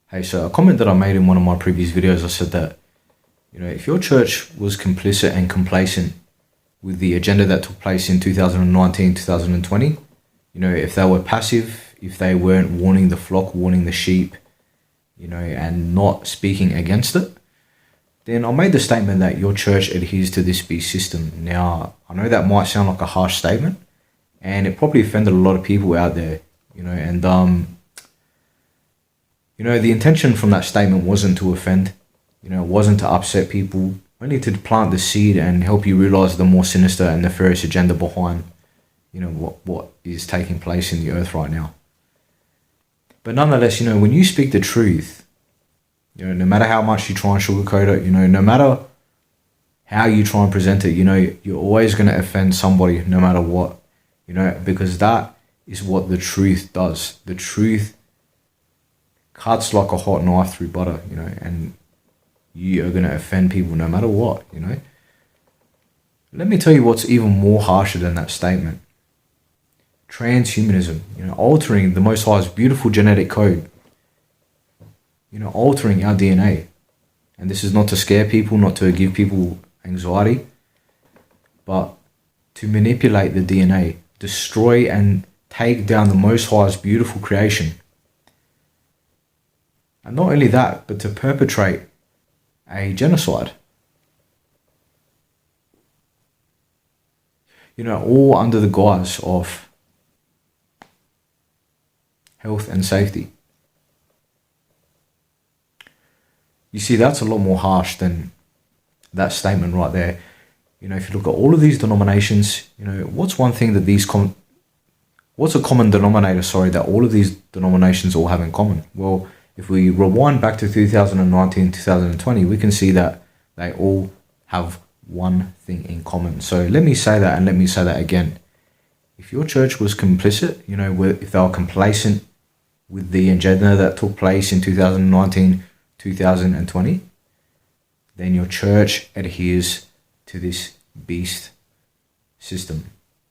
Hey, so a comment that I made in one of my previous videos, I said that, if your church was complicit and complacent with the agenda that took place in 2019, 2020, if they were passive, if they weren't warning the flock, warning the sheep, and not speaking against it, then I made the statement that your church adheres to this beast system. Now, I know that might sound like a harsh statement, and it probably offended a lot of people out there, and the intention from that statement wasn't to offend, it wasn't to upset people, only to plant the seed and help you realize the more sinister and nefarious agenda behind, what is taking place in the earth right now. But nonetheless, when you speak the truth, no matter how much you try and sugarcoat it, no matter how you try and present it, you're always going to offend somebody no matter what, because that is what the truth does. The truth cuts like a hot knife through butter, and you are going to offend people no matter what, Let me tell you what's even more harsher than that statement. Transhumanism, altering the Most High's beautiful genetic code, altering our DNA. And this is not to scare people, not to give people anxiety, but to manipulate the DNA, destroy and take down the Most High's beautiful creation. And not only that, but to perpetrate a genocide. All under the guise of health and safety. You see, that's a lot more harsh than that statement right there. If you look at all of these denominations, what's one thing that what's a common denominator, that all of these denominations all have in common? Well, if we rewind back to 2019, 2020, we can see that they all have one thing in common. So let me say that, and let me say that again. If your church was complicit, if they were complacent with the agenda that took place in 2019, 2020, then your church adheres to this beast system.